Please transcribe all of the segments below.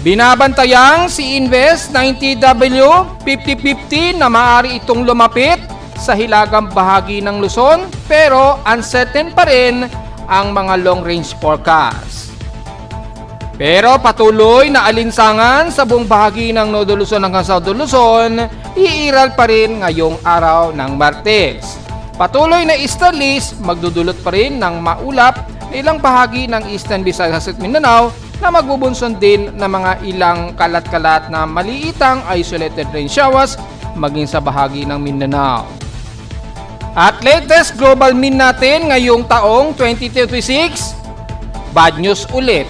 Binabantayang si Invest 90W 50-50 na maaari itong lumapit sa hilagang bahagi ng Luzon pero uncertain pa rin ang mga long range forecast. Pero patuloy na alinsangan sa buong bahagi ng Nodo Luzon hanggang South Luzon, iiral pa rin ngayong araw ng Martes. Patuloy na easterlies magdudulot pa rin ng maulap na ilang bahagi ng Eastern Visayas at Mindanao na magbubunson din ng mga ilang kalat-kalat na maliitang isolated rain showers maging sa bahagi ng Mindanao. At latest global mean natin ngayong taong 2026, bad news ulit.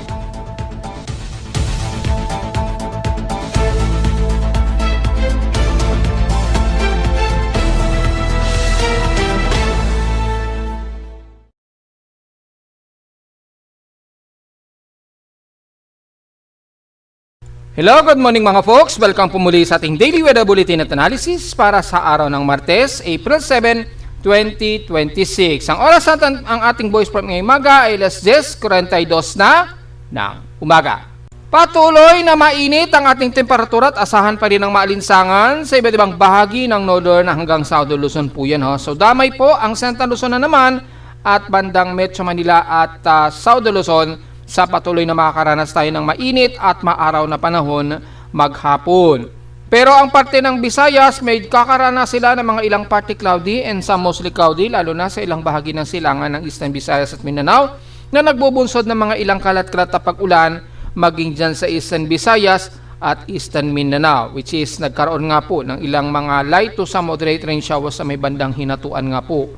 Hello, good morning mga folks. Welcome po muli sa ating Daily Weather Bulletin at Analysis para sa araw ng Martes, April 7, 2026. Ang oras natin ang ating voice prompt ngayong umaga ay 10:42 na ng umaga. Patuloy na mainit ang ating temperatura at asahan pa rin ang maalinsangan sa iba't ibang bahagi ng Northern hanggang South Luzon po yan. So damay po ang Central Luzon na naman at bandang Metro Manila at South Luzon sa patuloy na makakaranas tayo ng mainit at maaraw na panahon maghapon. Pero ang parte ng Visayas, may kakaranas sila ng mga ilang partly cloudy and some mostly cloudy, lalo na sa ilang bahagi ng silangan ng Eastern Visayas at Mindanao na nagbubunsod ng mga ilang kalat-kalat na pag-ulan maging dyan sa Eastern Visayas at Eastern Mindanao, which is nagkaroon nga po ng ilang mga light to some moderate rain showers sa may bandang hinatuan nga po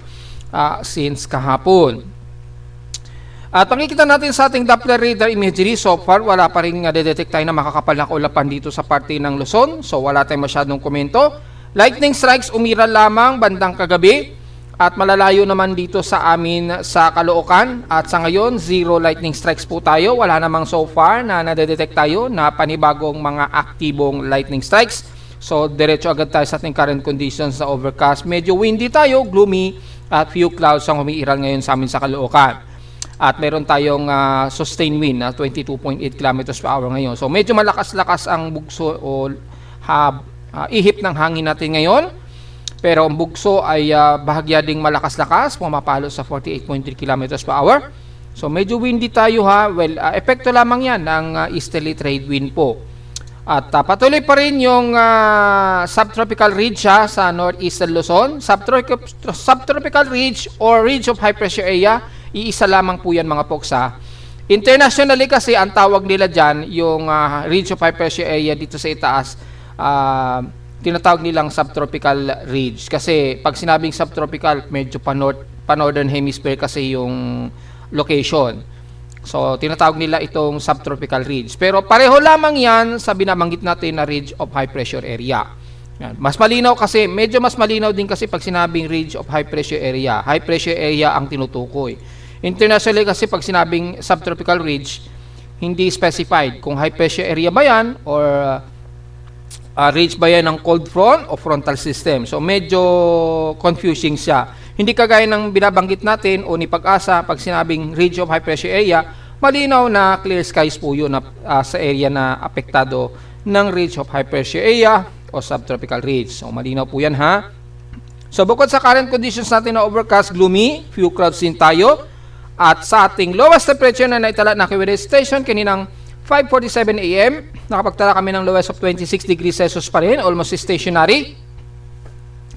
since kahapon. At pakikita natin sa ating Doppler radar imagery, so far wala pa rin detect tayo na makakapal na kaulapan dito sa parte ng Luzon. So wala tayong masyadong komento. Lightning strikes umiral lamang bandang kagabi at malalayo naman dito sa amin sa Caloocan. At sa ngayon, 0 lightning strikes po tayo. Wala namang so far na nadedetect tayo na panibagong mga aktibong lightning strikes. So diretso agad tayo sa ating current conditions sa overcast. Medyo windy tayo, gloomy at few clouds ang umiiral ngayon sa amin sa Caloocan. At meron tayong sustained wind na 22.8 km per hour ngayon. So medyo malakas-lakas ang bugso o ihip ng hangin natin ngayon. Pero ang bugso ay bahagya ding malakas-lakas, pumapalo sa 48.3 km per hour. So medyo windy tayo ha. Well, epekto lamang yan ng easterly trade wind po. At patuloy pa rin yung subtropical ridge sa northeastern Luzon. Subtropical ridge or ridge of high pressure area, iisa lamang po yan mga folks ha. Internationally kasi ang tawag nila dyan, yung ridge of high pressure area dito sa itaas, tinatawag nilang subtropical ridge. Kasi pag sinabing subtropical, medyo pa-northern hemisphere kasi yung location. So tinatawag nila itong subtropical ridge. Pero pareho lamang yan sa binabanggit natin na ridge of high pressure area. Yan. Mas malinaw kasi, medyo mas malinaw din kasi pag sinabing ridge of high pressure area. High pressure area ang tinutukoy. Internationally kasi pag sinabing subtropical ridge, hindi specified kung high pressure area ba yan or ridge ba yan ng cold front o frontal system. So medyo confusing siya. Hindi kagaya ng binabanggit natin o ni Pag-asa pag sinabing ridge of high pressure area, malinaw na clear skies po yun sa area na apektado ng ridge of high pressure area o subtropical ridge. So malinaw po yan ha. So bukod sa current conditions natin na overcast, gloomy, few clouds din tayo. At sa ating lowest temperature na naitala na weather station kaninang 5:47 AM, nakapagtala kami ng lowest of 26 degrees Celsius pa rin, almost stationary.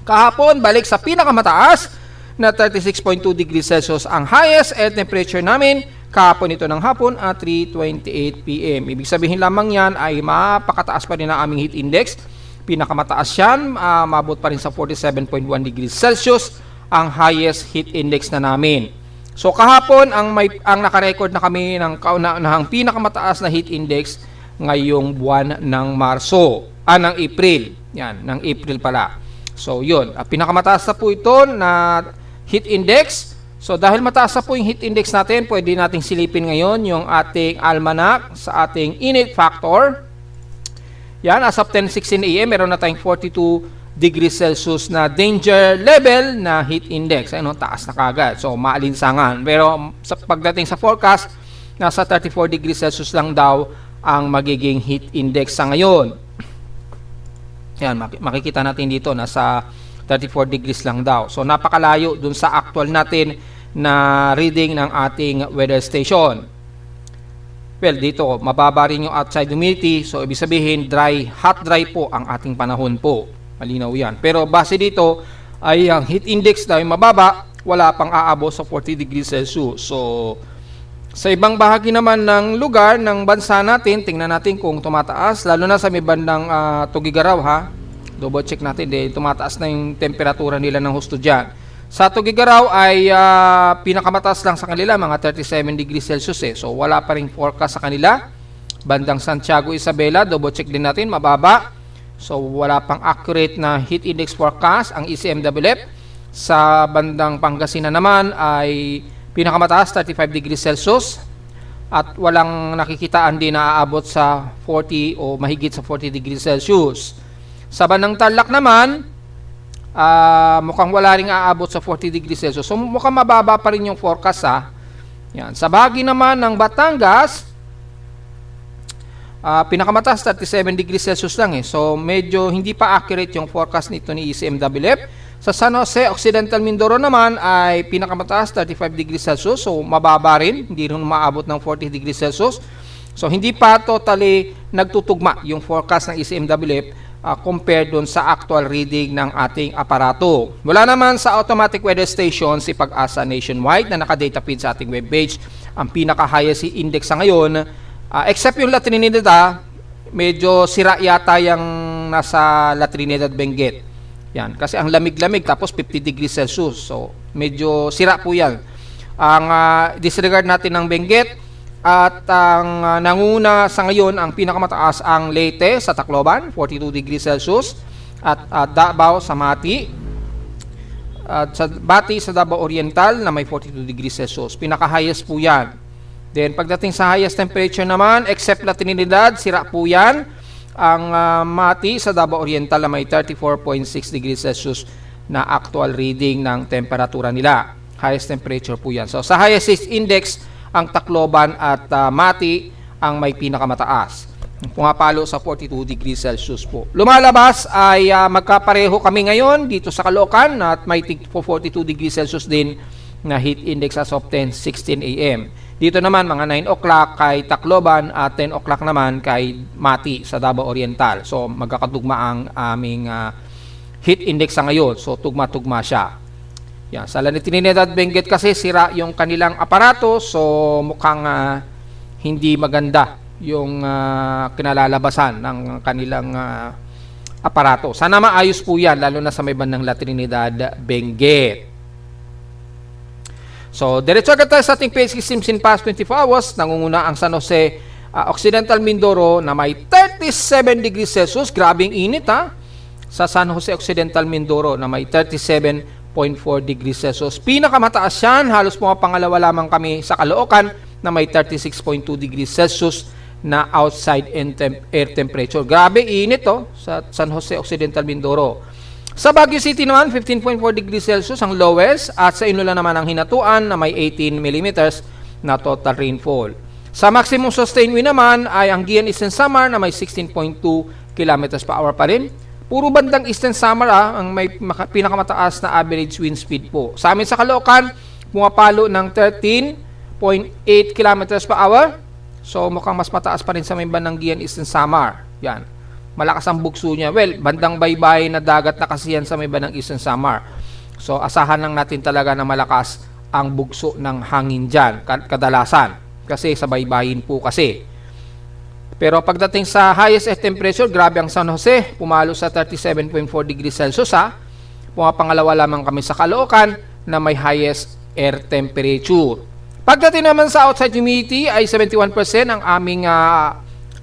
Kahapon, balik sa pinakamataas na 36.2 degrees Celsius ang highest air temperature namin kahapon ito ng hapon at 3:28 PM. Ibig sabihin lamang yan ay mapakataas pa rin ang aming heat index. Pinakamataas yan, mabot pa rin sa 47.1 degrees Celsius ang highest heat index na namin. So kahapon ang naka-record na kami ng kauna-unahang pinakamataas na heat index ngayong buwan ng ng April. Yan, ng April pala. So yun, pinakamataas na po ito na heat index. So dahil mataas na po yung heat index natin, pwede nating silipin ngayon yung ating almanac sa ating init factor. Yan, as of 10:16 AM, meron na tayong 42 degrees Celsius na danger level na heat index. Ano, taas na kagad. So, maalinsangan. Pero pagdating sa forecast, nasa 34 degrees Celsius lang daw ang magiging heat index sa ngayon. Yan, makikita natin dito, nasa 34 degrees lang daw. So, napakalayo dun sa actual natin na reading ng ating weather station. Well, dito, mababa rin yung outside humidity. So, ibig sabihin, hot dry po ang ating panahon po. Malinaw yan. Pero base dito, ay ang heat index dahil mababa, wala pang aabot sa 40 degrees Celsius. So, sa ibang bahagi naman ng lugar ng bansa natin, tingnan natin kung tumataas, lalo na sa may bandang Tugigaraw ha. Double check natin, tumataas na yung temperatura nila ng husto dyan. Sa Tugigaraw ay pinakamataas lang sa kanila, mga 37 degrees Celsius eh. So, wala pa rin forecast sa kanila. Bandang Santiago, Isabela, double check din natin, mababa. So, wala pang accurate na heat index forecast ang ECMWF. Sa bandang Pangasinan naman ay pinakamataas, 35 degrees Celsius. At walang nakikitaan din na aabot sa 40 o mahigit sa 40 degrees Celsius. Sa bandang Tarlac naman, mukhang wala ring aabot sa 40 degrees Celsius. So, mukhang mababa pa rin yung forecast ha. Yan. Sa bahagi naman ng Batangas, pinakamataas 37 degrees Celsius lang eh. So, medyo hindi pa accurate yung forecast nito ni ECMWF. Sa San Jose, Occidental Mindoro naman ay pinakamataas 35 degrees Celsius. So, mababa rin. Hindi rin maabot ng 40 degrees Celsius. So, hindi pa totally nagtutugma yung forecast ng ECMWF compared dun sa actual reading ng ating aparato. Wala naman sa automatic weather station si Pag-asa nationwide na naka-data feed sa ating webpage. Ang pinaka-highest index sa ngayon, except yung La Trinidad, medyo sira yata yung nasa La Trinidad Benguet. Yan, kasi ang lamig-lamig tapos 50 degrees Celsius. So, medyo sira po yan. Ang disregard natin ng Benguet at ang nanguna sa ngayon, ang pinakamataas ang Leyte sa Tacloban, 42 degrees Celsius. At Davao sa Mati. At sa Bati sa Davao Oriental na may 42 degrees Celsius. Pinaka-highest po yan. Then, pagdating sa highest temperature naman, except La Trinidad, sira po yan. Ang Mati sa Davao Oriental na may 34.6 degrees Celsius na actual reading ng temperatura nila. Highest temperature po yan. So, sa highest index, ang Tacloban at Mati ang may pinakamataas. Pumapalo sa 42 degrees Celsius po. Lumalabas ay magkapareho kami ngayon dito sa Caloocan at may 42 degrees Celsius din na heat index as of 10:16 a.m. Dito naman mga 9 o'clock kay Tacloban at 10 o'clock naman kay Mati sa Davao Oriental. So magkakatugma ang aming heat index sa ngayon. So tugma-tugma siya. Yan. Sa La Trinidad Benguet kasi sira yung kanilang aparato. So mukhang hindi maganda yung kinalalabasan ng kanilang aparato. Sana maayos po yan lalo na sa may bandang La Trinidad Benguet. So, diretso agad tayo sa ating page in past 24 hours. Nangunguna ang San Jose Occidental Mindoro na may 37 degrees Celsius. Grabing init ha. Sa San Jose Occidental Mindoro na may 37.4 degrees Celsius. Pinakamataas yan. Halos pangalawa lamang kami sa Caloocan na may 36.2 degrees Celsius na outside air temperature. Grabe init sa San Jose Occidental Mindoro. Sa Baguio City naman, 15.4 degrees Celsius ang lowest at sa Iloilo naman ang hinatuan na may 18 millimeters na total rainfall. Sa maximum sustained wind naman ay ang Guian Eastern Samar na may 16.2 kilometers per hour pa rin. Puro bandang Eastern Samar ang may pinakamataas na average wind speed po. Sa amin sa Caloocan, pumapalo ng 13.8 kilometers per hour. So mukhang mas mataas pa rin sa may bandang Guian Eastern Samar. Yan. Malakas ang bugso niya. Well, bandang baybay na dagat na kasi yan sa may bandang Eastern Samar. So, asahan lang natin talaga na malakas ang bugso ng hangin dyan, kadalasan. Kasi sa baybayin po kasi. Pero pagdating sa highest air temperature, grabe ang San Jose. Pumalo sa 37.4 degrees Celsius ha. Pumapangalawa lamang kami sa Caloocan na may highest air temperature. Pagdating naman sa outside humidity ay 71% ang aming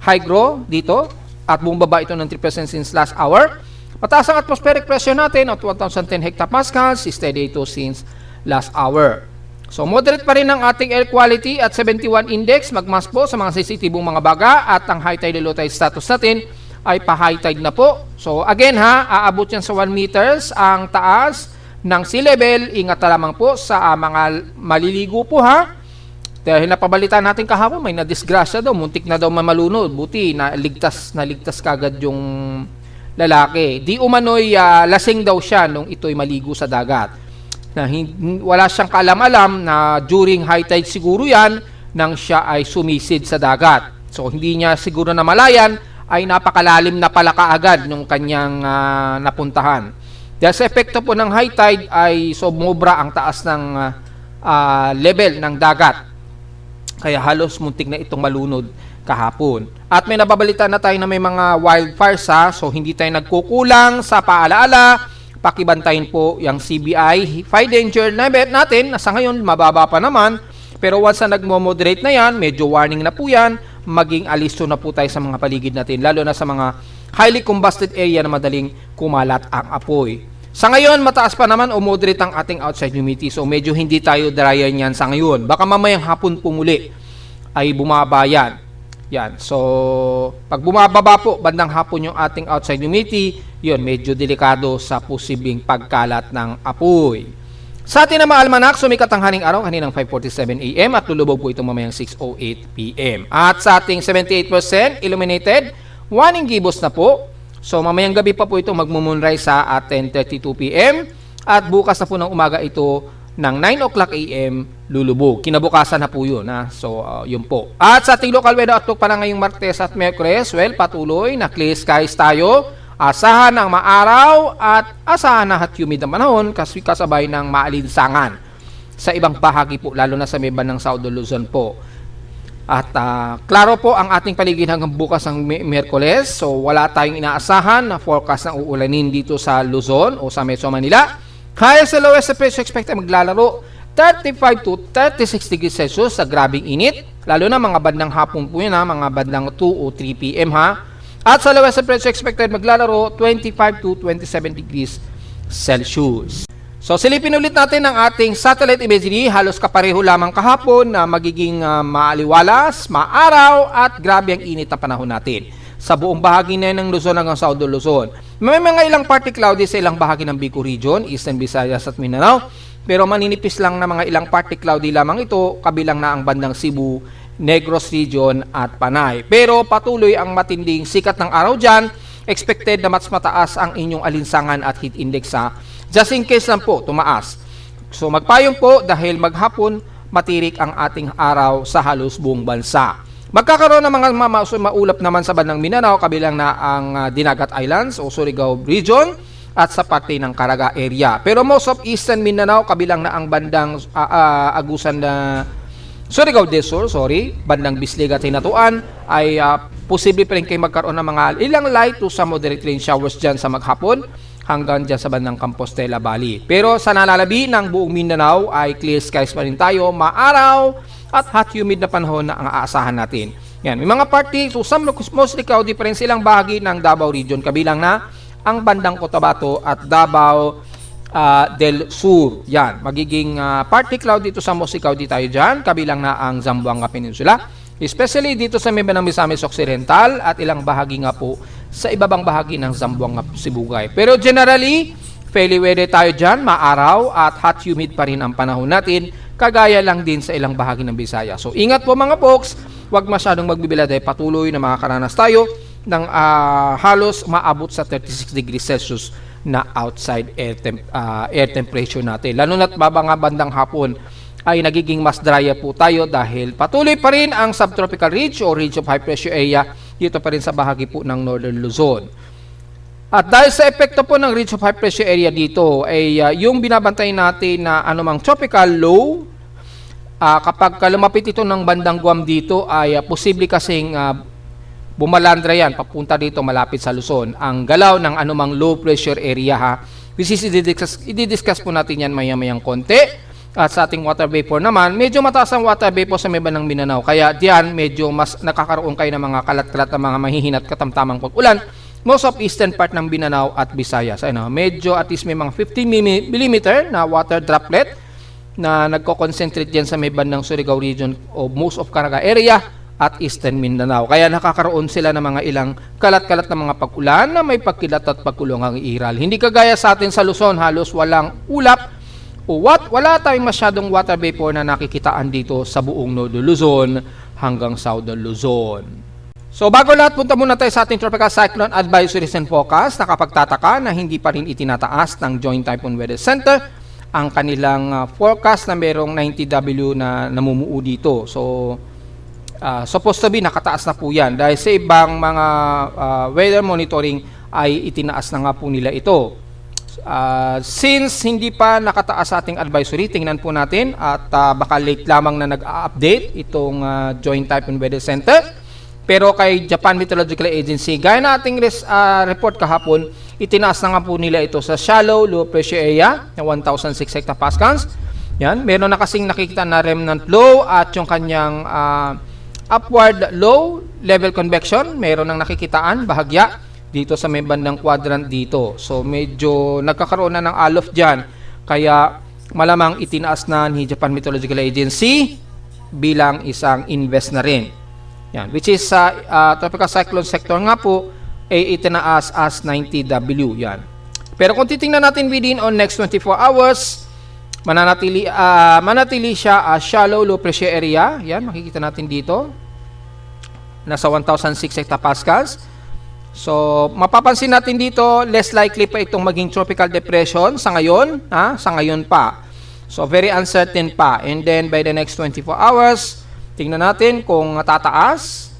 hygro dito. At bumaba ito ng 3% since last hour. Mataas ang atmospheric pressure natin at 1,010 hectopascals. Steady ito since last hour. So moderate pa rin ang ating air quality at 71 index. Magmas po sa mga sensitibong mga baga at ang high tide low tide status natin ay pa-high tide na po. So again aabot yan sa 1 meters ang taas ng sea level. Ingat na lamang po sa mga maliligo po ha. Dahil napabalitaan natin kahapon, may nadisgrasya daw, muntik na daw mamalunod. Buti, naligtas kagad yung lalaki. Di umano'y lasing daw siya nung ito'y maligo sa dagat. Na wala siyang kaalam-alam na during high tide siguro yan nang siya ay sumisid sa dagat. So hindi niya siguro namalayan ay napakalalim na pala kaagad nung kanyang napuntahan. Dahil sa epekto po ng high tide ay sumobra ang taas ng level ng dagat. Kaya halos muntik na itong malunod kahapon. At may nababalita na tayo na may mga wildfires so hindi tayo nagkukulang sa paalaala. Pakibantayin po yung CBI. High danger level natin na sa ngayon mababa pa naman. Pero once na nagmo-moderate na yan, medyo warning na po yan, maging alisto na po tayo sa mga paligid natin, lalo na sa mga highly combusted area na madaling kumalat ang apoy. Sa ngayon, mataas pa naman o moderate ang ating outside humidity. So medyo hindi tayo dryer niyan sa ngayon. Baka mamayang hapon po muli ay bumaba yan. Yan. So, pag bumababa po, bandang hapon yung ating outside humidity, yun, medyo delikado sa posibleng pagkalat ng apoy. Sa atin na maalmanak, sumikat ang haning araw kaninang 5:47 AM at lulubog po ito mamayang 6:08 PM. At sa ating 78% illuminated, warning gibos na po. So, mamayang gabi pa po ito magmumoonrise sa 10:32 PM at bukas na po ng umaga ito ng 9 o'clock AM lulubog. Kinabukasan na po yun. So, yun po. At sa ating local weather outlook para ngayong Martes at Miyerkules, well, patuloy na clear skies tayo. Asahan ng maaraw at asahan na hot humid ang panahon kasi kasabay ng maalinsangan sa ibang bahagi po, lalo na sa may bandang South Luzon po. At klaro po ang ating paligid hanggang bukas ng Miyerkules. So, wala tayong inaasahan na forecast ng uulanin dito sa Luzon o sa Metro Manila. Highest and lowest pressure expected maglalaro 35 to 36 degrees Celsius sa grabing init. Lalo na mga bandang hapon po yun mga bandang 2 o 3 PM At sa lowest pressure expected maglalaro 25 to 27 degrees Celsius. So silipin ulit natin ang ating satellite imagery. Halos kapareho lamang kahapon na magiging maaliwalas, maaraw at grabe ang init na panahon natin sa buong bahagi na ng Luzon hanggang South Luzon. May mga ilang partly cloudy sa ilang bahagi ng Bicol Region, Eastern Visayas at Mindanao. Pero maninipis lang na mga ilang partly cloudy lamang ito, kabilang na ang bandang Cebu, Negros Region at Panay. Pero patuloy ang matinding sikat ng araw dyan. Expected na mas mataas ang inyong alinsangan at heat index just in case lang po tumaas. So magpayong po dahil maghapon matirik ang ating araw sa halos buong bansa. Magkakaroon ng mga maulap naman sa bandang Mindanao, kabilang na ang Dinagat Islands o Surigao Region at sa parte ng Caraga area. Pero most of Eastern Mindanao, kabilang na ang bandang Agusan na Surigao del Sur, bandang Bislig at Hinatuan, ay posible pa rin kayo magkaroon ng mga ilang light to some moderate rain showers dyan sa maghapon hanggang dyan sa bandang Compostela Valley. Pero sa nalalabi ng buong Mindanao ay clear skies pa rin tayo, maaraw at hot humid na panahon na ang aasahan natin. Yan, may mga party, so some mostly cloudy pa rin silang bahagi ng Davao Region, kabilang na ang bandang Cotabato at Davao del Sur. Yan, magiging partly cloudy dito sa mostly cloudy tayo dyan, kabilang na ang Zamboanga Peninsula, especially dito sa Mindanao Misamis Occidental at ilang bahagi nga po sa ibabang bahagi ng Zamboanga Sibugay. Pero generally, fairly weather tayo dyan, maaraw at hot humid pa rin ang panahon natin, kagaya lang din sa ilang bahagi ng Bisaya. So ingat po mga folks, huwag masyadong magbibila dahil patuloy na makakaranas tayo ng halos maabot sa 36 degrees Celsius na outside air temperature natin. Lalo na't bandang hapon ay nagiging mas dry po tayo dahil patuloy pa rin ang subtropical ridge o ridge of high pressure area dito pa rin sa bahagi po ng Northern Luzon. At dahil sa epekto po ng ridge of high pressure area dito ay yung binabantay natin na anumang tropical low, kapag lumapit ito ng bandang Guam dito ay posible kasing bumalandra yan, papunta dito malapit sa Luzon. Ang galaw ng anumang low pressure area which is i-discuss po natin yan maya-mayang konti. At sa ating water vapor naman, medyo mataas ang water vapor sa may bandang Mindanao. Kaya diyan medyo mas nakakaroon kayo ng mga kalat-kalat na mga mahihinat katamtamang pag-ulan. Most of eastern part ng Mindanao at Visayas. Medyo at least may mga 15 mm na water droplet na nagko-concentrate diyan sa may bandang Surigao Region o most of Caraga area at Eastern Mindanao. Kaya nakakaroon sila ng mga ilang kalat-kalat na mga pag-ulan na may pagkilat at pagkulong ang iral. Hindi kagaya sa atin sa Luzon, halos walang ulap wala tayong masyadong water vapor na nakikitaan dito sa buong Northern Luzon hanggang Southern Luzon. So bago lahat, punta muna tayo sa ating Tropical Cyclone Advisories and Forecast. Nakapagtataka na hindi pa rin itinataas ng Joint Typhoon Weather Center ang kanilang forecast na merong 90W na namumuo dito. So supposed to be nakataas na po yan dahil sa ibang mga weather monitoring ay itinaas na nga po nila ito. Since hindi pa nakataas sa ating advisory, tingnan po natin at baka late lamang na nag-update itong Joint Typhoon Weather Center. Pero kay Japan Meteorological Agency, gaya na ating report kahapon, itinaas na nga po nila ito sa shallow low pressure area na 1,006 hectopascals. Yan, meron na kasing nakikita na remnant low at yung kanyang upward low level convection, meron nang nakikitaan bahagya dito sa may bandang quadrant dito. So medyo nagkakaroon na ng alof dyan. Kaya malamang itinaas na ni Japan Meteorological Agency bilang isang invest na rin. Yan. Which is sa tropical cyclone sector nga po ay itinaas as 90W. Yan. Pero kung titingnan natin within on next 24 hours, manatili siya shallow low pressure area. Yan, makikita natin dito. Nasa 1,006 hectopascals. So, mapapansin natin dito, less likely pa itong maging tropical depression sa ngayon, sa ngayon pa. So, very uncertain pa. And then, by the next 24 hours, tingnan natin kung tataas.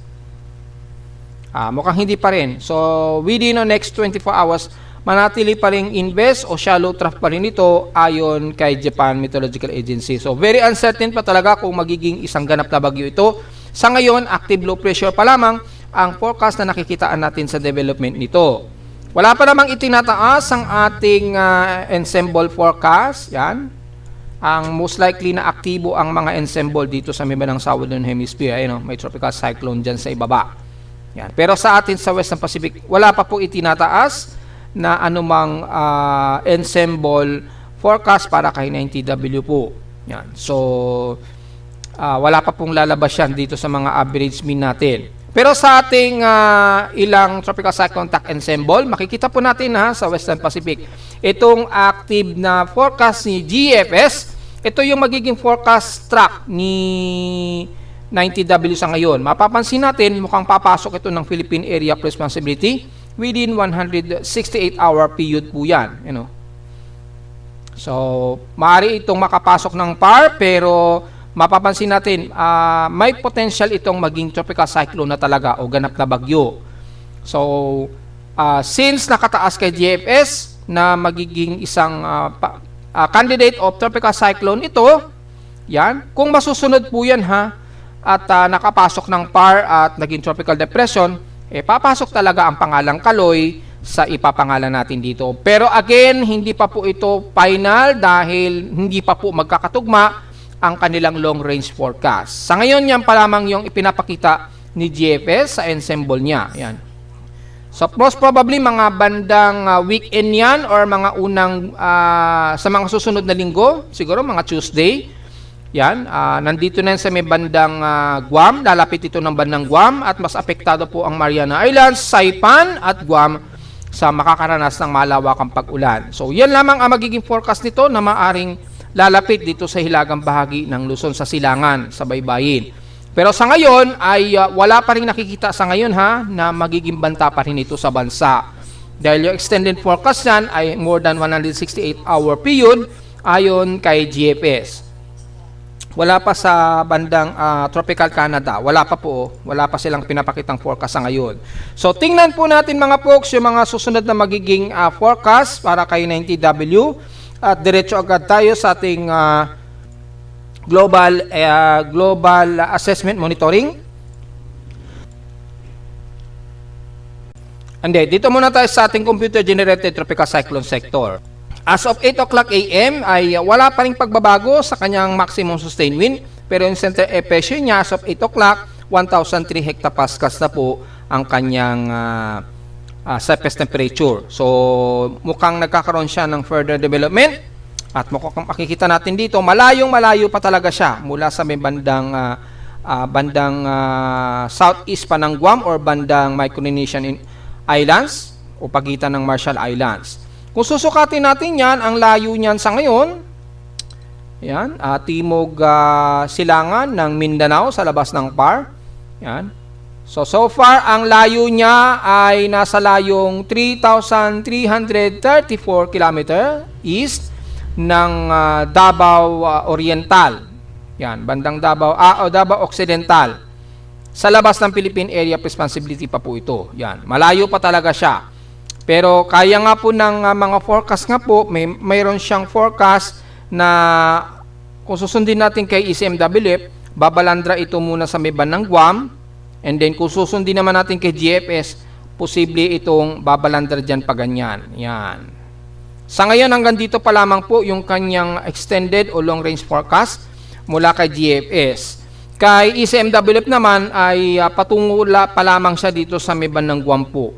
Mukhang hindi pa rin. So, within the next 24 hours, manatili pa rin invest o shallow trough pa rin ito ayon kay Japan Meteorological Agency. So, very uncertain pa talaga kung magiging isang ganap na bagyo ito. Sa ngayon, active low pressure pa lamang ang forecast na nakikitaan natin sa development nito. Wala pa namang itinataas ang ating ensemble forecast. Yan. Ang most likely na aktibo ang mga ensemble dito sa may bandang Southern Hemisphere. Ayun, may tropical cyclone dyan sa ibaba. Yan. Pero sa atin sa Western Pacific, wala pa po itinataas na anumang ensemble forecast para kay 90W po. Yan. So, wala pa pong lalabas yan dito sa mga average mean natin. Pero sa ating ilang tropical cyclone track ensemble, makikita po natin sa Western Pacific, itong active na forecast ni GFS, ito yung magiging forecast track ni 90W sa ngayon. Mapapansin natin, mukhang papasok ito ng Philippine Area of Responsibility within 168-hour period po yan. You know? So, maaari itong makapasok ng PAR, pero mapapansin natin, may potential itong maging tropical cyclone na talaga o ganap na bagyo. So, since nakataas kay GFS na magiging isang candidate of tropical cyclone ito, yan, kung masusunod po yan at nakapasok ng PAR at naging tropical depression, papasok talaga ang pangalang Kaloy sa ipapangalan natin dito. Pero again, hindi pa po ito final dahil hindi pa po magkakatugma ang kanilang long-range forecast. Sa ngayon, yan pa lamang yung ipinapakita ni GFS sa ensemble niya. Yan. So, most probably, mga bandang weekend yan or mga unang, sa mga susunod na linggo, siguro mga Tuesday. Yan. Nandito na yan sa may bandang Guam. Lalapit ito ng bandang Guam at mas apektado po ang Mariana Islands, Saipan at Guam sa makakaranas ng malawakang pag-ulan. So, yan lamang ang magiging forecast nito na maaring lalapit dito sa hilagang bahagi ng Luzon sa silangan, sa baybayin. Pero sa ngayon ay wala pa rin nakikita sa ngayon na magiging banta pa rin ito sa bansa. Dahil yung extended forecast yan ay more than 168-hour period ayon kay GFS. Wala pa sa bandang Tropical Canada. Wala pa silang pinapakitang forecast sa ngayon. So tingnan po natin mga folks yung mga susunod na magiging forecast para kay 90W. At diretso agad tayo sa ating global assessment monitoring. Dito muna tayo sa ating computer-generated tropical cyclone sector. As of 8 o'clock AM ay wala pa ring pagbabago sa kanyang maximum sustained wind, pero yung center air pressure niya as of 8 o'clock, 1,003 hectopascals na po ang kanyang surface temperature. So, mukhang nagkakaroon siya ng further development at mukhang makikita natin dito, malayo pa talaga siya mula sa may bandang southeast pa ng Guam or bandang Micronesian Islands o pagitan ng Marshall Islands. Kung susukatin natin yan, ang layo niyan sa ngayon Yan, timog silangan ng Mindanao sa labas ng PAR. Yan. So far, ang layo niya ay nasa layong 3,334 km east ng Davao Oriental. Yan, bandang Davao, Davao Occidental. Sa labas ng Philippine Area of Responsibility pa po ito. Yan, malayo pa talaga siya. Pero kaya nga po ng mga forecast nga po, mayroon siyang forecast na kung susundin natin kay ECMWF, babalandra ito muna sa may bandang Guam, and then kung susundin naman natin kay GFS, posible itong babalandra dyan pa ganyan. Yan. Sa ngayon, hanggang dito pa lamang po yung kanyang extended o long range forecast mula kay GFS. Kay ECMWF naman ay patungo pa lamang siya dito sa may bandang Guam po.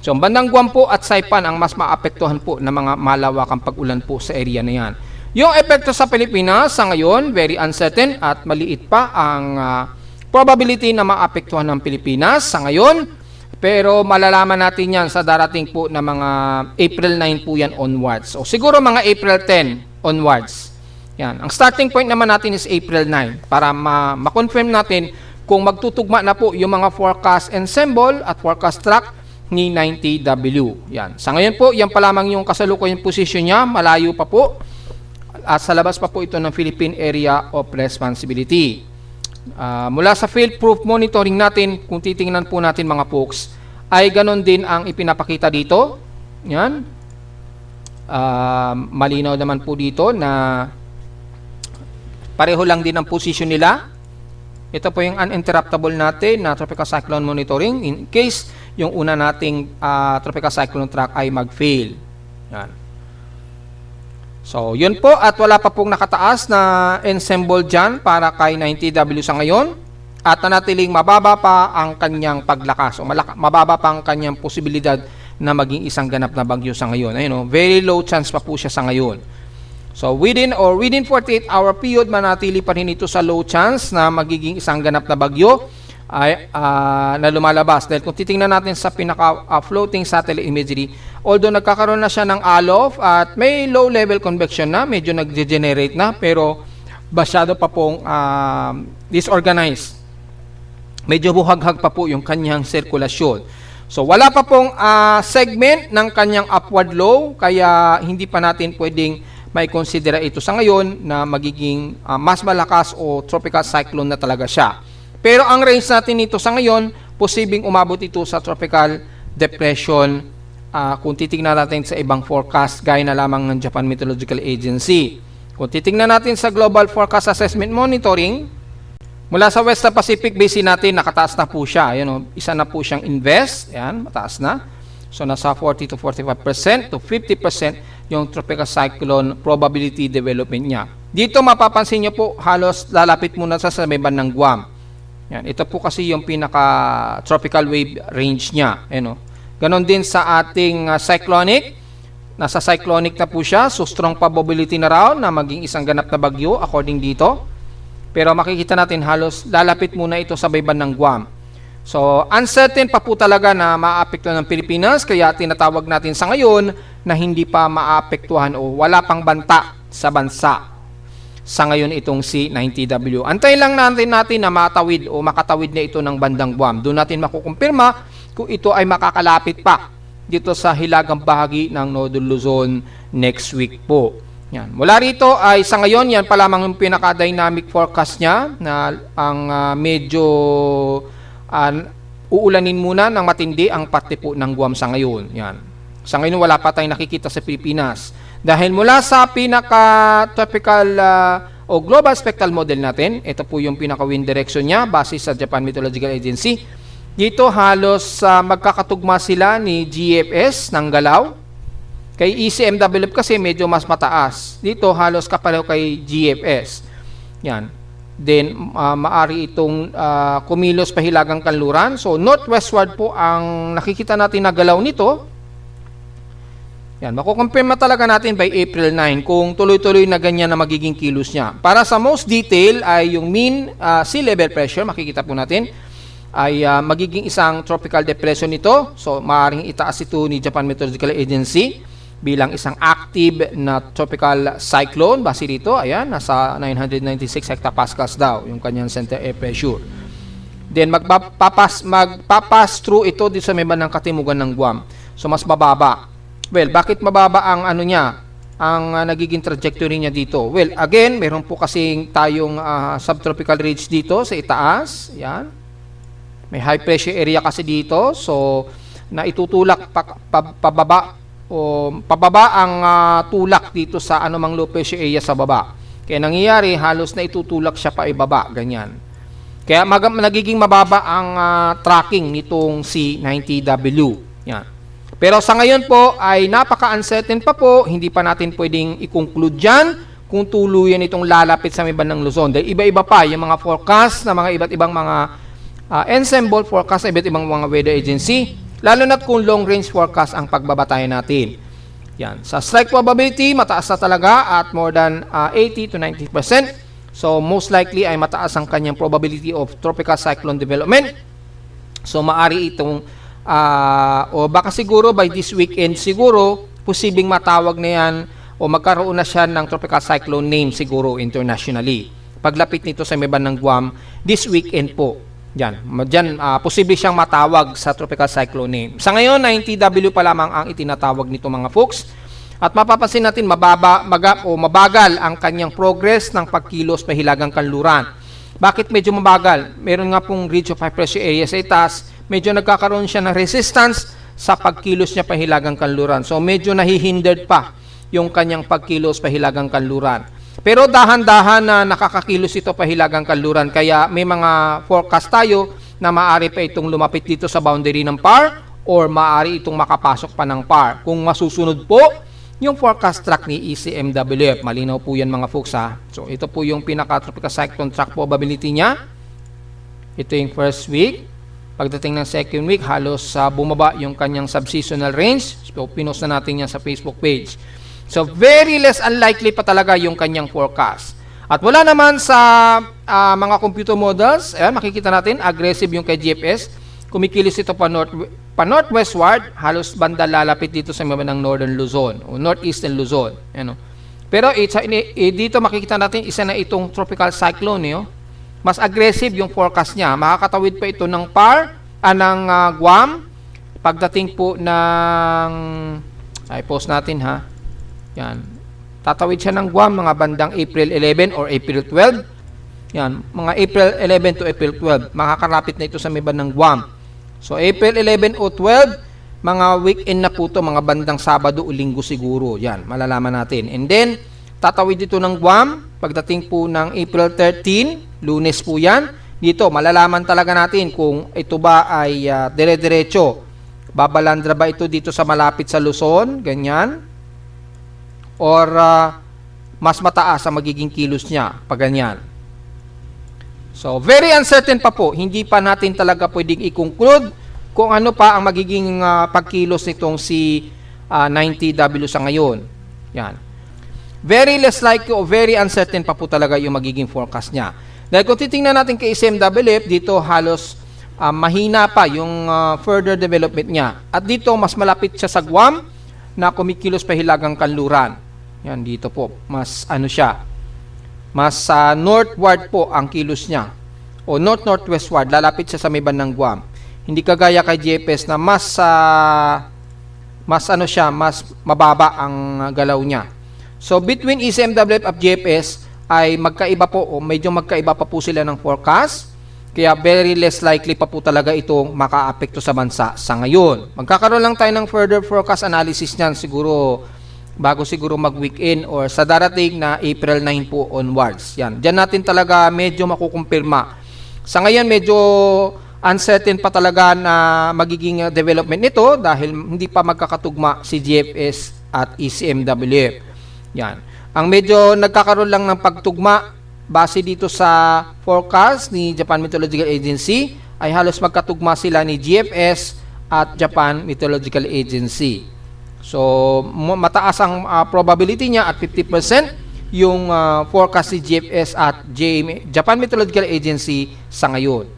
So, bandang Guam po at Saipan ang mas maapektuhan po ng mga malawakang pag-ulan po sa area na yan. Yung epekto sa Pilipinas sa ngayon, very uncertain at maliit pa ang probability na maapektuhan ng Pilipinas sa ngayon. Pero malalaman natin yan sa darating po na mga April 9 po yan onwards. O siguro mga April 10 onwards. Yan. Ang starting point naman natin is April 9 para ma-confirm natin kung magtutugma na po yung mga forecast ensemble at forecast track ni 90W. Yan. Sa ngayon po, yan pa lamang yung kasalukuyang position niya. Malayo pa po. At sa labas pa po ito ng Philippine Area of Responsibility. Mula sa field proof monitoring natin, kung titingnan po natin mga folks, ay ganon din ang ipinapakita dito. Yan. Malinaw naman po dito na pareho lang din ang position nila. Ito po yung uninterruptible natin na tropical cyclone monitoring in case yung una nating tropical cyclone track ay mag-fail. Yan. So, yun po at wala pa pong nakataas na ensemble dyan para kay 90W sa ngayon at nanatiling mababa pa ang kanyang paglakas o mababa pa ang kanyang posibilidad na maging isang ganap na bagyo sa ngayon. Ayun, very low chance pa po siya sa ngayon. So, within 48-hour period, manatili pa rin ito sa low chance na magiging isang ganap na bagyo ay na lumalabas. Dahil kung titingnan natin sa pinaka-floating satellite imagery, although nagkakaroon na siya ng alof at may low level convection na, medyo nag-degenerate na, pero masyado pa pong disorganized. Medyo buhaghag pa po yung kanyang sirkulasyon. So wala pa pong segment ng kanyang upward low, kaya hindi pa natin pwedeng may consider ito sa ngayon na magiging mas malakas o tropical cyclone na talaga siya. Pero ang range natin nito sa ngayon, posibleng umabot ito sa tropical depression kung titingnan natin sa ibang forecast gaya na lamang ng Japan Meteorological Agency. Kung titingnan natin sa Global Forecast Assessment Monitoring, mula sa West Pacific Basin natin, nakataas na po siya. Isa na po siyang invest. Yan, mataas na. So, nasa 40 to 45% to 50% yung tropical cyclone probability development niya. Dito mapapansin niyo po, halos lalapit muna sa may bandang Guam. Yan, ito po kasi yung pinaka-tropical wave range niya. Ganon din sa ating cyclonic. Nasa cyclonic na po siya. So, strong probability na raw na maging isang ganap na bagyo according dito. Pero makikita natin halos lalapit muna ito sa bayban ng Guam. So, uncertain pa po talaga na maapektuhan ng Pilipinas. Kaya tinatawag natin sa ngayon na hindi pa maapektuhan o wala pang banta sa bansa. Sa ngayon itong si 90W. Antayin lang natin na matawid o makatawid na ito ng bandang Guam. Doon natin makukumpirma kung ito ay makakalapit pa dito sa hilagang bahagi ng Northern Luzon next week po. Yan. Mula rito ay sa ngayon, yan pa lamang yung pinaka-dynamic forecast niya na ang medyo uulanin muna ng matindi ang parte po ng Guam sa ngayon. Yan. Sa ngayon wala pa tayong nakikita sa Pilipinas. Dahil mula sa pinaka-tropical o global spectral model natin, ito po yung pinaka-wind direction niya base sa Japan Meteorological Agency. Dito halos magkakatugma sila ni GFS ng galaw. Kay ECMWF kasi medyo mas mataas. Dito halos kapareho kay GFS. Yan. Then maari itong kumilos pahilagang kanluran. So northwestward po ang nakikita natin na galaw nito. Yan, makukumpirma talaga natin by April 9 kung tuloy-tuloy na ganyan na magiging kilos niya. Para sa most detail ay yung mean sea level pressure, makikita po natin, ay magiging isang tropical depression ito. So, maaaring itaas ito ni Japan Meteorological Agency. bilang isang active na tropical cyclone. Base dito, ayan, nasa 996 hectopascals daw yung kanyang center air pressure. Then magpapass through ito dito sa may bandang katimugan ng Guam. So mas mababa. Well, bakit mababa ang ano niya? Ang nagiging trajectory niya dito? Well, again, meron po kasing tayong subtropical ridge dito sa itaas. Yan. May high pressure area kasi dito. So, naitutulak pababa ang tulak dito sa anumang low pressure area sa baba. Kaya nangyayari, halos na itutulak siya pa ibaba. Ganyan. Kaya nagiging mababa ang tracking nitong C90W. Yan. Pero sa ngayon po ay napaka-uncertain pa po, hindi pa natin pwedeng i-conclude dyan kung tuluyan itong lalapit sa may bandang Luzon. Dahil iba-iba pa yung mga forecast na mga iba't ibang mga ensemble forecast sa iba't ibang mga weather agency, lalo na kung long-range forecast ang pagbabatayan natin. Yan. Sa strike probability, mataas na talaga at more than 80 to 90%. So, most likely ay mataas ang kanyang probability of tropical cyclone development. So, maari itong, o baka siguro by this weekend siguro, posibleng matawag na yan o magkaroon na siya ng tropical cyclone name siguro internationally. Paglapit nito sa may bandang Guam, this weekend po. Diyan, posible siyang matawag sa tropical cyclone name. Sa ngayon, 90W pa lamang ang itinatawag nito mga folks. At mapapansin natin mabagal ang kanyang progress ng pagkilos pahilagang kanluran. Bakit medyo mabagal? Meron nga pong ridge of high pressure area sa itaas, medyo nagkakaroon siya ng resistance sa pagkilos niya pahilagang kanluran. So medyo nahihindered pa yung kanyang pagkilos pahilagang kanluran. Pero dahan-dahan na nakakakilos ito pahilagang kanluran, kaya may mga forecast tayo na maaari pa itong lumapit dito sa boundary ng PAR or maaari itong makapasok pa ng PAR. Kung masusunod po yung forecast track ni ECMWF, malinaw po yan mga folks ha. So ito po yung pinaka-tropical cyclone track probability niya. Ito yung first week. Pagdating ng second week, halos bumaba yung kanyang subseasonal range. So pinost na natin yan sa Facebook page. So very less unlikely pa talaga yung kanyang forecast. At wala naman sa mga computer models, ayan, makikita natin, aggressive yung kay GFS. Kumikilos ito pa northwestward, halos banda lalapit dito sa mga ng northern Luzon o northeastern Luzon. Ano. Pero dito makikita natin isa na itong tropical cyclone. Mas aggressive yung forecast niya. Makakatawid pa ito ng PAR, ng Guam. Pagdating po ng, ay post natin ha. Yan. Tatawid siya ng Guam mga bandang April 11 or April 12. Yan, mga April 11 to April 12. Makakarapit na ito sa may bandang Guam. So, April 11 o 12, mga weekend na po ito, mga bandang Sabado o Linggo siguro. Yan, malalaman natin. And then, tatawid dito ng Guam, pagdating po ng April 13, Lunes po yan. Dito, malalaman talaga natin kung ito ba ay dire-diretso. Babalandra ba ito dito sa malapit sa Luzon, ganyan. Or mas mataas ang magiging kilos niya, pag ganyan. So, very uncertain pa po. Hindi pa natin talaga pwedeng i-conclude kung ano pa ang magiging pagkilos nitong si 90W sa ngayon. Yan. Very less likely o very uncertain pa po talaga yung magiging forecast niya. Dahil kung titingnan natin kay ECMWF, dito halos mahina pa yung further development niya. At dito, mas malapit siya sa Guam na kumikilos pahilagang kanluran. Yan, dito po. Mas ano siya. Mas northward po ang kilos niya o north-northwestward, lalapit siya sa may bandang Guam. Hindi kagaya kay GFS na mas ano siya, mas mababa ang galaw niya. So between ECMWF at GFS ay magkaiba po o medyo magkaiba pa po sila ng forecast. Kaya very less likely pa po talaga itong makaapekto sa bansa sa ngayon. Magkakaroon lang tayo ng further forecast analysis niyan siguro bago siguro mag-weekend or sa darating na April 9 po onwards. Yan. Diyan natin talaga medyo makukumpirma. Sa ngayon, medyo uncertain pa talaga na magiging development nito dahil hindi pa magkakatugma si GFS at ECMWF. Yan. Ang medyo nagkakaroon lang ng pagtugma base dito sa forecast ni Japan Meteorological Agency ay halos magkatugma sila ni GFS at Japan Meteorological Agency. So, mataas ang probability niya at 50% yung forecast ni GFS at Japan Meteorological Agency sa ngayon.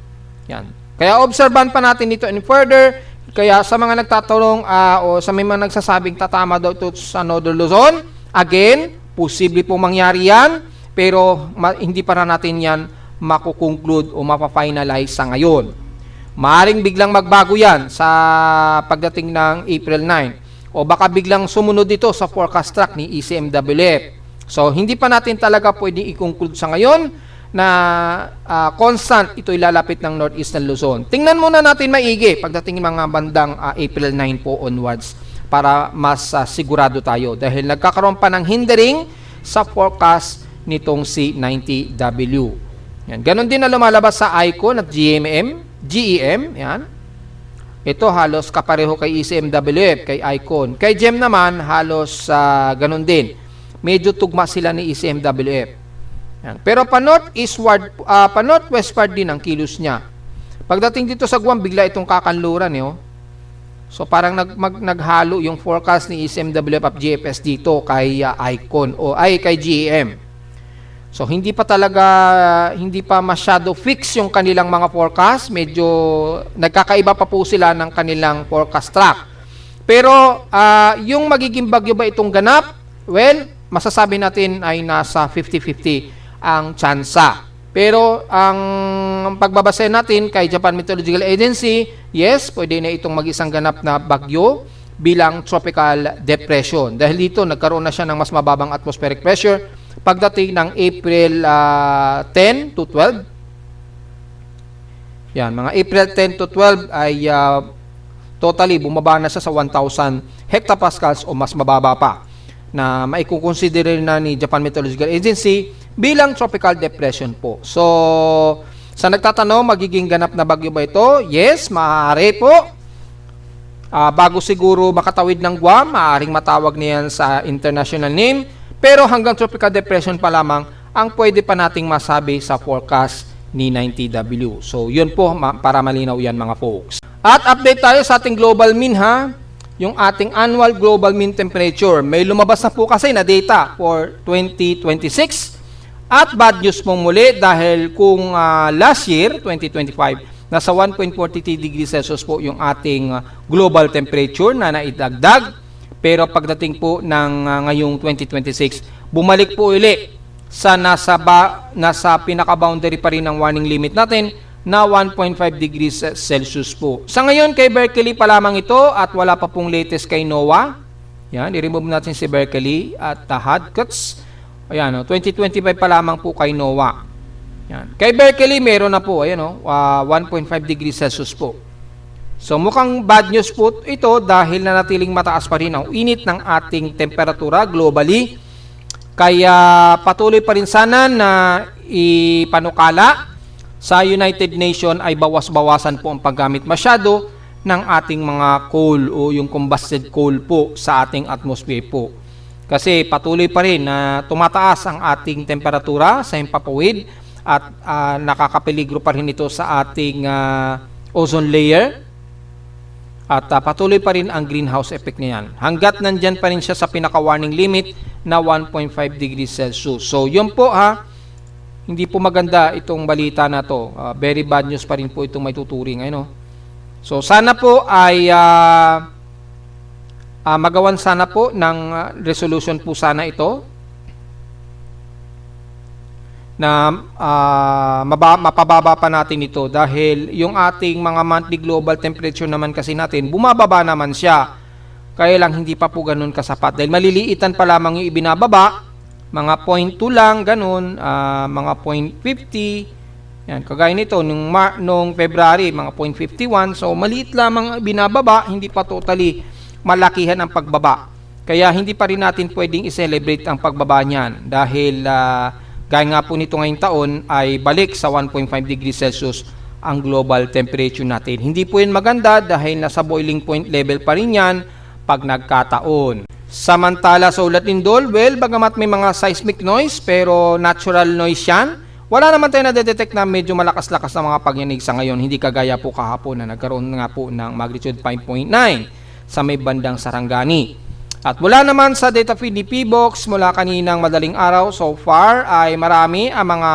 Yan. Kaya obserbahan pa natin ito and further, Kaya sa mga nagtatanong o sa may mga nagsasabing tatama daw ito sa Northern Luzon, again, posible po mangyari yan, pero hindi pa na natin yan makukonclude o mapafinalize sa ngayon. Maaring biglang magbago yan sa pagdating ng April 9 o baka biglang sumunod dito sa forecast track ni ECMWF. So, hindi pa natin talaga pwedeng i-conclude sa ngayon na constant ito ilalapit ng Northeastern Luzon. Tingnan muna natin maigi pagdating mga bandang April 9 po onwards para mas sigurado tayo dahil nagkakaroon pa ng hindering sa forecast nitong si 90W. Yan. Ganon din na lumalabas sa ICON at GEM. Yan. Ito halos kapareho kay ECMWF, kay ICON. Kay GEM naman halos ganon din. Medyo tugma sila ni ECMWF. Yan. Pero pa-northwestward din ang kilos niya. Pagdating dito sa Guam, bigla itong kakanluran. So parang naghalo yung forecast ni ECMWF at GFS dito kay ICON o kay GEM. So hindi pa masyado fix yung kanilang mga forecast. Medyo nagkakaiba pa po sila ng kanilang forecast track. Pero yung magiging bagyo ba itong ganap? Well, masasabi natin ay nasa 50-50 ang tsansa. Pero ang pagbabase natin kay Japan Meteorological Agency, yes, pwede na itong mag-isang ganap na bagyo bilang tropical depression. Dahil dito nagkaroon na siya ng mas mababang atmospheric pressure pagdating ng April 10 to 12. Yan, mga April 10 to 12 ay totally bumaba na siya sa 1,000 hectopascals o mas mababa pa na maikukonsider na ni Japan Meteorological Agency bilang tropical depression po. So, sa nagtatanong, magiging ganap na bagyo ba ito? Yes, maaari po. Bago siguro makatawid ng Guam, maaaring matawag niyan sa international name. Pero hanggang tropical depression pa lamang ang pwede pa nating masabi sa forecast ni 90W. So, yun po para malinaw yan mga folks. At update tayo sa ating global mean yung ating annual global mean temperature. May lumabas na po kasi na data for 2026. At bad news po muli dahil kung last year, 2025, nasa 1.43 degrees Celsius po yung ating global temperature na naidagdag. Pero pagdating po ng ngayong 2026, bumalik po uli sa nasa pinaka-boundary pa rin ng warning limit natin na 1.5 degrees Celsius po. Sa ngayon kay Berkeley pa lamang ito at wala pa pong latest kay NOAA. Yan, i-remove natin si Berkeley at Hadcots. Ayan, 2025 pa lamang po kay NOAA. Yan. Kay Berkeley meron na po, 1.5 degrees Celsius po. So mukhang bad news po ito dahil nanatiling mataas pa rin ang init ng ating temperatura globally. Kaya patuloy pa rin sana na ipanukala sa United Nations ay bawas-bawasan po ang paggamit masyado ng ating mga coal o yung combusted coal po sa ating atmosphere po. Kasi patuloy pa rin na tumataas ang ating temperatura sa himpapawid at nakakapeligro pa rin ito sa ating ozone layer. At patuloy pa rin ang greenhouse effect niyan. Hanggat nandyan pa rin siya sa pinaka-warning limit na 1.5 degrees Celsius. So yun po hindi po maganda itong balita na to. Very bad news pa rin po itong may tuturing. So sana po ay magawan sana po ng resolution po sana ito na mapababa pa natin ito dahil yung ating mga monthly global temperature naman kasi natin bumababa naman siya. Kaya lang hindi pa po ganun kasapat dahil maliliitan pa lamang yung ibinababa. Mga 0.2 lang, ganun, mga 0.50, yan, kagaya nito, nung February, mga 0.51, so maliit lamang binababa, hindi pa totally malakihan ang pagbaba. Kaya hindi pa rin natin pwedeng i-celebrate ang pagbaba niyan dahil gaya nga po nito ngayong taon ay balik sa 1.5 degrees Celsius ang global temperature natin. Hindi po yun maganda dahil nasa boiling point level pa rin yan pag nagkataon. Samantala sa ulat lindol, well, bagamat may mga seismic noise pero natural noise yan, wala naman tayo na-detect na medyo malakas-lakas na mga pagyanig sa ngayon. Hindi kagaya po kahapon na nagkaroon nga po ng magnitude 5.9 sa may bandang Sarangani. At mula naman sa data feed ni PBOX mula kaninang madaling araw, so far ay marami ang mga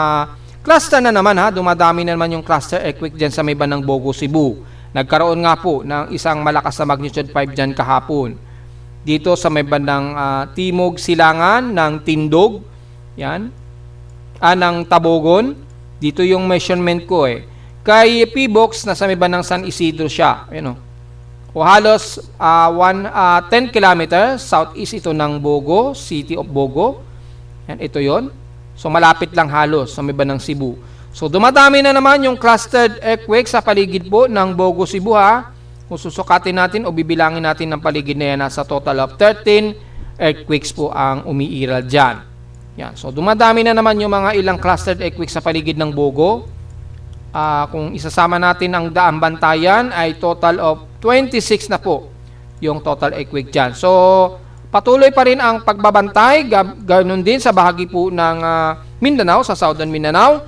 cluster na naman dumadami na naman yung cluster earthquake dyan sa may bandang Bogo, Cebu. Nagkaroon nga po ng isang malakas na magnitude 5 dyan kahapon. Dito sa may bandang timog silangan ng Tindog, yan, ng Tabogon. Dito yung measurement ko Kay P-Box, nasa may bandang San Isidro siya. Ayan o halos 10 kilometers southeast ito ng Bogo, City of Bogo. Yan, ito yon. So malapit lang halos sa may bandang Cebu. So dumadami na naman yung clustered earthquake sa paligid po ng Bogo, Cebu ha. Kung susukatin natin o bibilangin natin ng paligid na yan, nasa total of 13 earthquakes po ang umiiral dyan. Yan. So dumadami na naman yung mga ilang clustered earthquakes sa paligid ng Bogo. Kung isasama natin ang daang bantayan ay total of 26 na po yung total earthquake dyan. So patuloy pa rin ang pagbabantay, ganoon din sa bahagi po ng Mindanao, sa Southern Mindanao,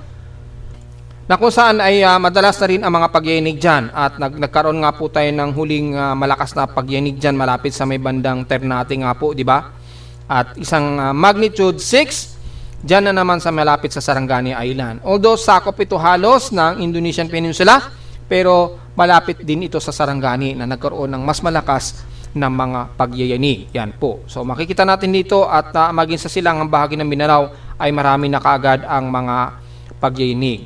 na kung saan ay madalas na rin ang mga pagyanig dyan. At nagkaroon nga po tayo ng huling malakas na pagyanig dyan malapit sa may bandang Ternate nga po, di ba? At isang magnitude 6 dyan na naman sa malapit sa Sarangani Island. Although sakop ito halos ng Indonesian Peninsula, pero malapit din ito sa Sarangani na nagkaroon ng mas malakas na mga pagyayanig. Yan po. So makikita natin dito at maging sa silangang bahagi ng Mindanao ay marami na kaagad ang mga pagyayanig.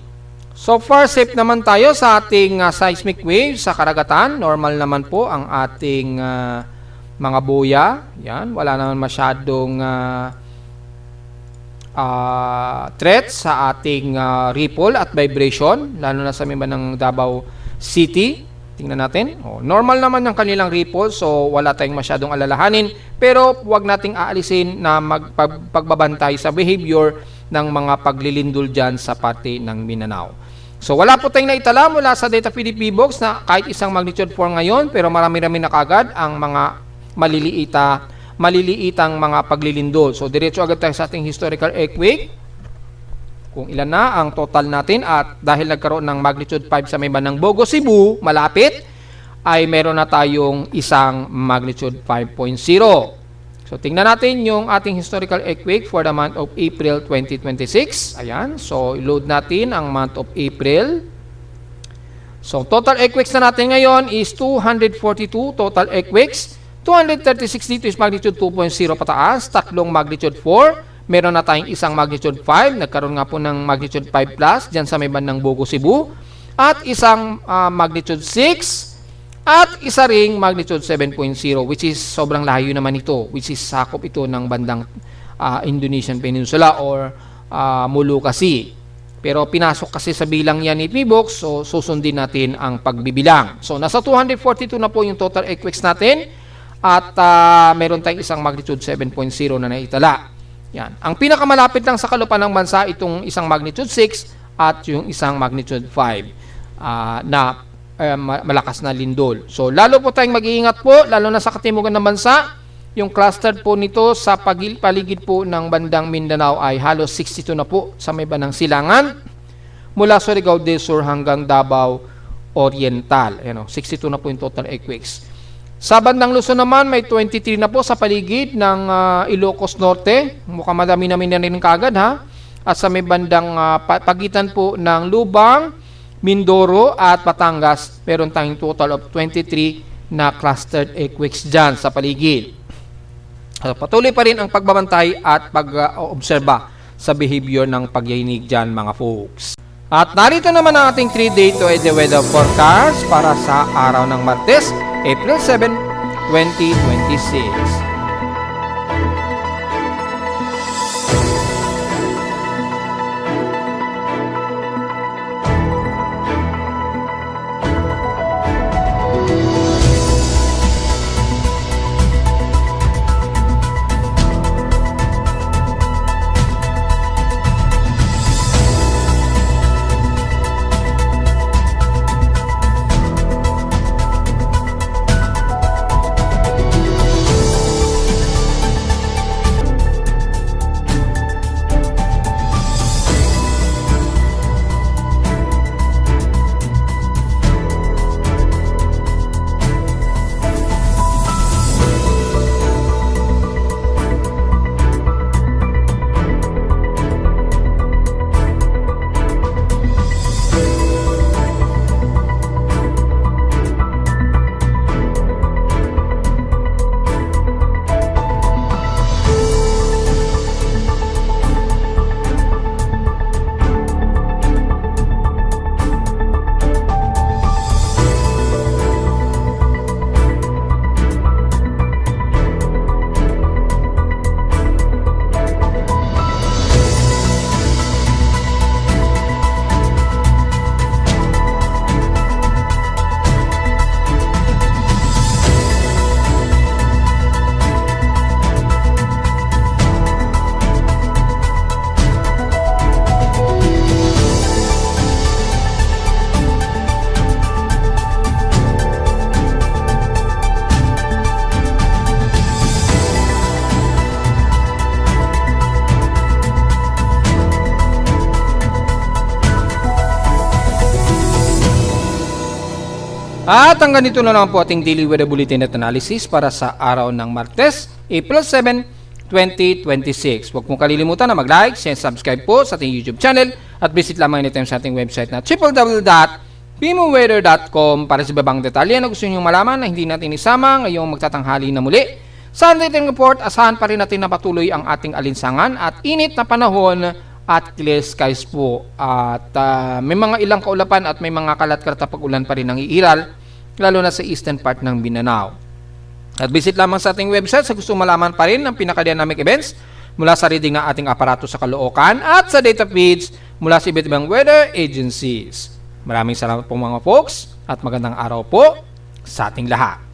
So far, safe naman tayo sa ating seismic wave sa karagatan. Normal naman po ang ating mga buya. Yan, wala naman masyadong threat sa ating ripple at vibration, lalo na sa may ng Davao City. Tingnan natin. Normal naman ang kanilang ripple, so wala tayong masyadong alalahanin. Pero huwag nating aalisin na pagbabantay sa behavior ng mga paglilindol dyan sa parte ng Mindanao. So wala po tayong naitala mula sa Data PDP box na kahit isang magnitude 4 ngayon, pero marami-rami na kagad ang mga maliliitang mga paglilindol. So diretso agad tayo sa ating historical earthquake. Kung ilan na ang total natin, at dahil nagkaroon ng magnitude 5 sa may bandang Bogo, Cebu, malapit, ay meron na tayong isang magnitude 5.0. So tingnan natin yung ating historical earthquake for the month of April 2026. Ayan, so i-load natin ang month of April. So total earthquakes na natin ngayon is 242 total earthquakes. 236 dito is magnitude 2.0 pataas, tatlong magnitude 4. Meron na tayong isang magnitude 5, nagkaroon nga po ng magnitude 5 plus dyan sa may bandang Bogo, Cebu. At isang magnitude 6 at isa ring magnitude 7.0, which is sobrang layo naman ito, which is sakop ito ng bandang Indonesian Peninsula or Molucca Sea. Pero pinasok kasi sa bilang yan ni P-Box, so susundin natin ang pagbibilang. So nasa 242 na po yung total earthquakes natin at meron tayong isang magnitude 7.0 na naitala. Yan. Ang pinakamalapit lang sa kalupan ng bansa itong isang magnitude 6 at yung isang magnitude 5 na malakas na lindol. So lalo po tayong mag-iingat po, lalo na sa katimugan ng bansa. Yung clustered po nito sa paligid po ng bandang Mindanao ay halos 62 na po sa may bandang Silangan mula Surigao del Sur hanggang Davao Oriental. 62 na po yung total earthquakes. Sa bandang Luzon naman, may 23 na po sa paligid ng Ilocos Norte. Mukhang madami namin na rin kagad ha. At sa may bandang pagitan po ng Lubang, Mindoro at Batangas, meron tayong total of 23 na clustered earthquakes dyan sa paligid. Patuloy pa rin ang pagbabantay at pag-obserba sa behavior ng pagyayinig dyan mga folks. At narito naman ang ating 3-day to the weather forecast para sa araw ng Martes, April 7, 2026. At hanggang dito na lang po ating daily weather bulletin at analysis para sa araw ng Martes, April 7, 2026. Huwag mong kalilimutan na mag-like, share, subscribe po sa ating YouTube channel at visit lamang anytime sa ating website na www.pimoweather.com para sa ibang detalye na gusto nyo malaman na hindi natin isama ngayong magtatanghali na muli. Sa dating report, asahan pa rin natin na patuloy ang ating alinsangan at init na panahon at clear skies po. At may mga ilang kaulapan at may mga kalat-kalat pag-ulan pa rin ang iiral, lalo na sa eastern part ng Mindanao. At visit lamang sa ating website sa gusto malaman pa rin ng pinaka-dynamic events mula sa reading ng ating aparato sa Caloocan at sa data feeds mula sa iba't ibang weather agencies. Maraming salamat po mga folks at magandang araw po sa ating lahat.